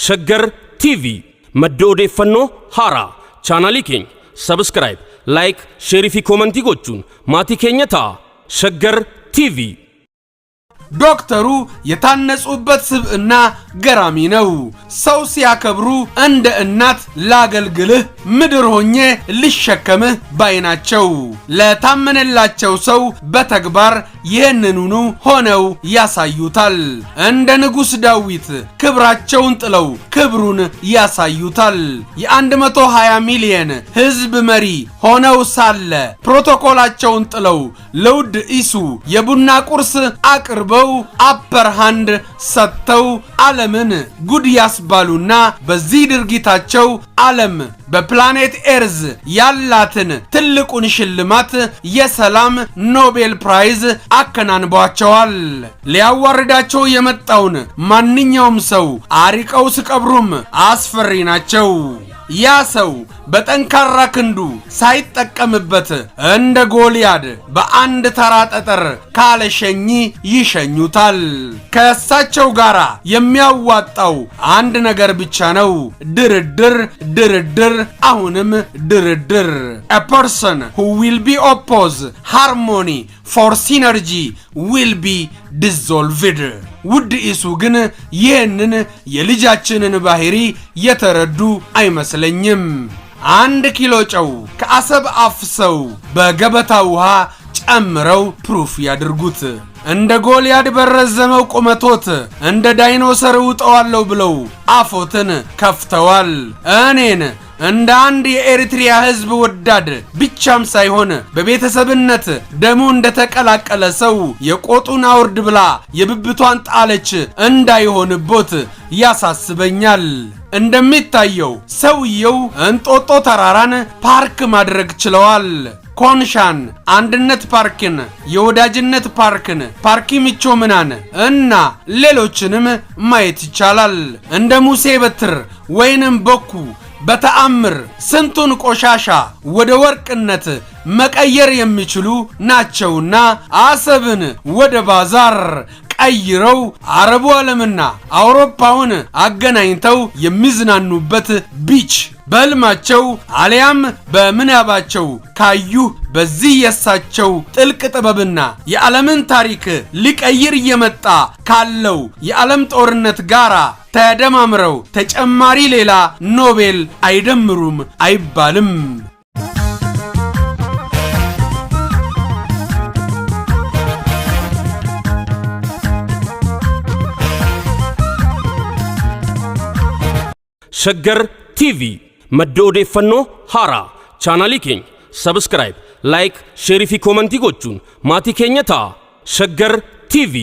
ሸገር ቲቪ መደኦዴ ፈኖ ሃራ ቻናሊ ኬኝ ሰብስክራይብ ላይክ ሼሪፊ ኮመንቲ ጎቹን ማቲ ኬኘታ ሸገር ቲቪ ዶክተሩ የታነጹበት ስብዕና ገራሚ ነው። ሰው ሲያከብሩ እንደ እናት ላገልግልህ ምድር ሆኜ ልሸከምህ ባይናቸው። ለታመነላቸው ሰው በተግባር ይህንኑኑ ሆነው ያሳዩታል። እንደ ንጉሥ ዳዊት ክብራቸውን ጥለው ክብሩን ያሳዩታል። የ120 ሚሊዮን ሕዝብ መሪ ሆነው ሳለ ፕሮቶኮላቸውን ጥለው ለውድ ኢሱ የቡና ቁርስ አቅርበው አፐር ሃንድ ሰጥተው ዓለምን ጉድ ያስባሉና በዚህ ድርጊታቸው ዓለም በፕላኔት ኤርዝ ያላትን ትልቁን ሽልማት የሰላም ኖቤል ፕራይዝ አከናንቧቸዋል። ሊያዋርዳቸው የመጣውን ማንኛውም ሰው አሪቀው ሲቀብሩም አስፈሪ ናቸው። ያ ሰው በጠንካራ ክንዱ ሳይጠቀምበት እንደ ጎልያድ በአንድ ተራ ጠጠር ካለሸኝ ይሸኙታል። ከእሳቸው ጋር የሚያዋጣው አንድ ነገር ብቻ ነው፣ ድርድር፣ ድርድር፣ አሁንም ድርድር። A person who will be oppose harmony for synergy will be dissolved። ውድ ኢሱ ግን ይህንን የልጃችንን ባህሪ የተረዱ አይመስለኝም። 1 ኪሎ ጨው ከአሰብ አፍሰው በገበታ ውሃ ጨምረው ፕሩፍ ያድርጉት። እንደ ጎልያድ በረዘመው ቁመቶት እንደ ዳይኖሰር ውጠዋለው ብለው አፎትን ከፍተዋል። እኔን እንደ አንድ የኤርትሪያ ሕዝብ ወዳድ ብቻም ሳይሆን በቤተሰብነት ደሙ እንደተቀላቀለ ሰው የቆጡን አውርድ ብላ የብብቷን ጣለች እንዳይሆንቦት ያሳስበኛል። እንደሚታየው ሰውየው እንጦጦ ተራራን ፓርክ ማድረግ ችለዋል። ኮንሻን፣ አንድነት ፓርክን፣ የወዳጅነት ፓርክን፣ ፓርኪ ሚቾ ምናን እና ሌሎችንም ማየት ይቻላል። እንደ ሙሴ በትር ወይንም በኩ በተአምር ስንቱን ቆሻሻ ወደ ወርቅነት መቀየር የሚችሉ ናቸውና አሰብን ወደ ባዛር ቀይረው አረቡ ዓለምና አውሮፓውን አገናኝተው የሚዝናኑበት ቢች በልማቸው አሊያም በምናባቸው ካዩ በዚህ የሳቸው ጥልቅ ጥበብና የዓለምን ታሪክ ሊቀይር እየመጣ ካለው የዓለም ጦርነት ጋራ ተደማምረው ተጨማሪ ሌላ ኖቤል አይደምሩም አይባልም። ሸገር ቲቪ መደኦዴ ፈኖ ሃራ ቻናሊ ኬኝ ሰብስክራይብ ላይክ ሼሪፊ ኮመንቲ ጎቹን ማቲ ኬኘታ ሸገር ቲቪ